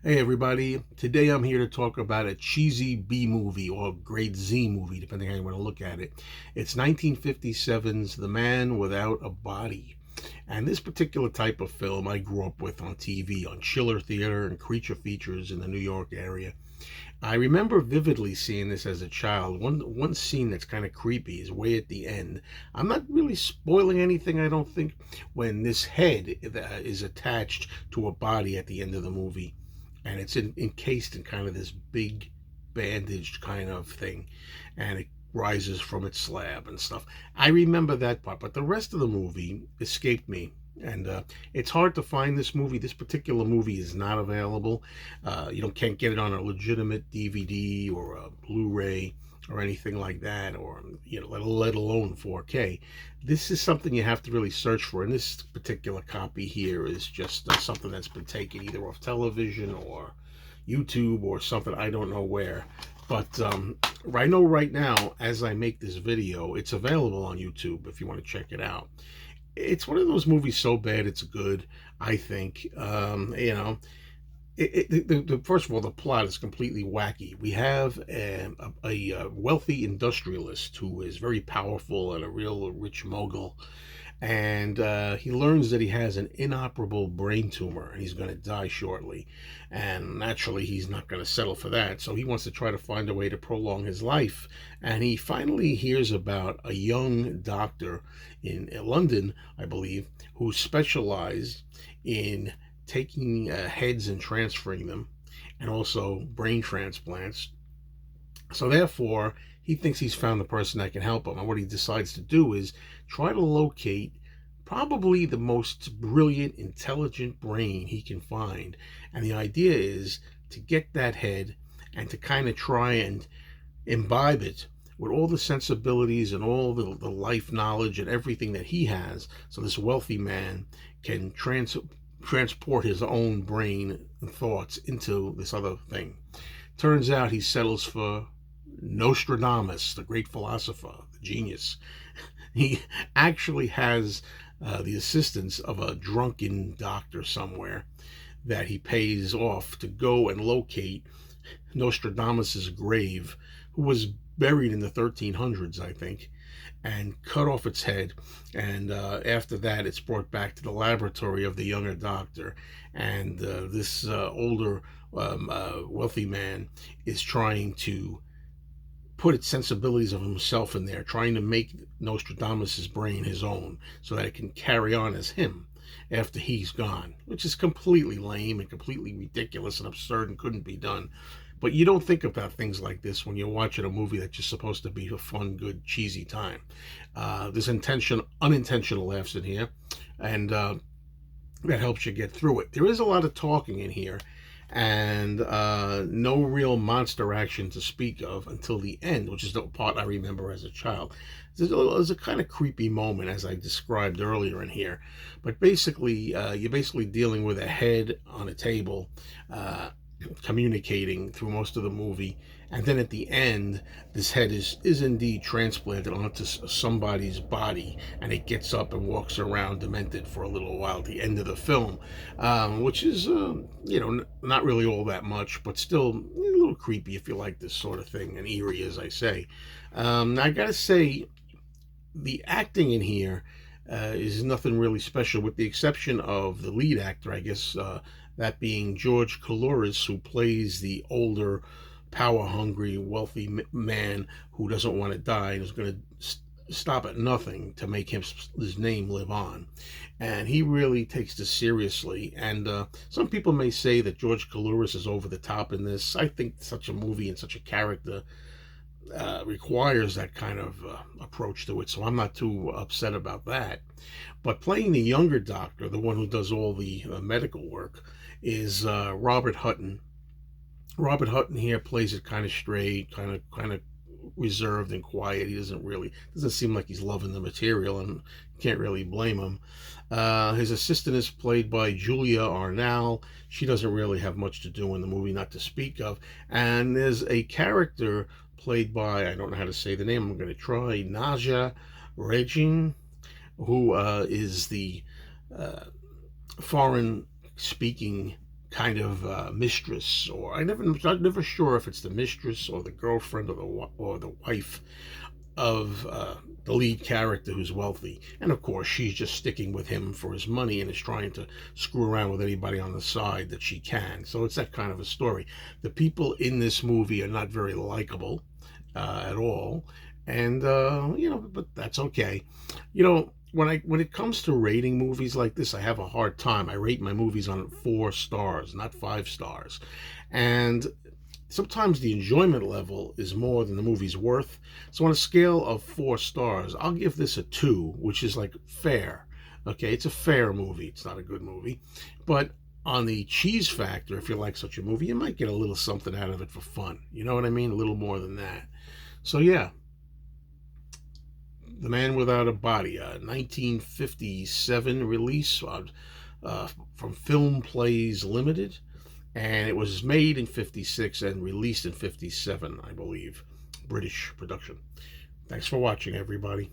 Hey everybody, today I'm here to talk about a cheesy B movie or grade Z movie, depending how you want to look at it. It's 1957's The Man Without a Body. And this particular type of film I grew up with on TV, on Chiller Theater and Creature Features in the New York area. I remember vividly seeing this as a child. One scene that's kind of creepy is way at the end. I'm not really spoiling anything, I don't think, when this head is attached to a body at the end of the movie, and it's encased in kind of this big bandaged kind of thing, and it rises from its slab and stuff. I remember that part, but the rest of the movie escaped me. And it's hard to find this movie. This particular movie is not available. Can't get it on a legitimate DVD or a Blu-ray or anything like that, or let alone 4K. This is something you have to really search for, and this particular copy here is just something that's been taken either off television or YouTube or something, I don't know where. But I know right now, as I make this video, it's available on YouTube if you want to check it out. It's one of those movies so bad it's good, I think. First of all, the plot is completely wacky. We have a wealthy industrialist who is very powerful and a real rich mogul, and he learns that he has an inoperable brain tumor and he's going to die shortly. And naturally, he's not going to settle for that, so he wants to try to find a way to prolong his life. And he finally hears about a young doctor in London, I believe, who specialized in taking heads and transferring them, and also brain transplants. So therefore, he thinks he's found the person that can help him. And what he decides to do is try to locate probably the most brilliant, intelligent brain he can find. And the idea is to get that head and to kind of try and imbibe it with all the sensibilities and all the life knowledge and everything that he has, so this wealthy man can transport his own brain and thoughts into this other thing. Turns out he settles for Nostradamus, the great philosopher, the genius. He actually has the assistance of a drunken doctor somewhere that he pays off to go and locate Nostradamus's grave, who was buried in the 1300s, I think, and cut off its head. And after that, it's brought back to the laboratory of the younger doctor. And this older, wealthy man is trying to put its sensibilities of himself in there, trying to make Nostradamus's brain his own so that it can carry on as him after he's gone, which is completely lame and completely ridiculous and absurd and couldn't be done. But you don't think about things like this when you're watching a movie that's just supposed to be a fun, good, cheesy time. There's unintentional laughs in here, and that helps you get through it. There is a lot of talking in here, and no real monster action to speak of until the end, which is the part I remember as a child. There's a kind of creepy moment, as I described earlier in here, but basically, you're basically dealing with a head on a table, communicating through most of the movie, and then at the end, this head is indeed transplanted onto somebody's body, and it gets up and walks around demented for a little while at the end of the film, which is not really all that much, but still a little creepy if you like this sort of thing, and eerie, as I say. I gotta say, the acting in here is nothing really special, with the exception of the lead actor, I guess, that being George Coulouris, who plays the older, power-hungry, wealthy man who doesn't want to die and is going to stop at nothing to make his name live on. And he really takes this seriously. And some people may say that George Coulouris is over the top in this. I think such a movie and such a character requires that kind of approach to it, so I'm not too upset about that. But playing the younger doctor, the one who does all the medical work, is Robert Hutton. Robert Hutton here plays it kind of straight, kind of reserved and quiet. He doesn't seem like he's loving the material, and can't really blame him. His assistant is played by Julia Arnall. She doesn't really have much to do in the movie, not to speak of. And there's a character played by, I don't know how to say the name, I'm going to try, Naja Regin, who is the foreign speaking kind of mistress, or I'm never sure if it's the mistress or the girlfriend or the wife of the lead character who's wealthy. And of course, she's just sticking with him for his money and is trying to screw around with anybody on the side that she can. So it's that kind of a story. The people in this movie are not very likable at all. And, but that's okay. When it comes to rating movies like this, I have a hard time. I rate my movies on 4 stars, not 5 stars. And sometimes the enjoyment level is more than the movie's worth. So on a scale of 4 stars, I'll give this a 2, which is like fair. Okay, it's a fair movie. It's not a good movie. But on the cheese factor, if you like such a movie, you might get a little something out of it for fun. You know what I mean? A little more than that. So yeah, The Man Without a Body, a 1957 release from Film Plays Limited. And it was made in 56 and released in 57, I believe. British production. Thanks for watching, everybody.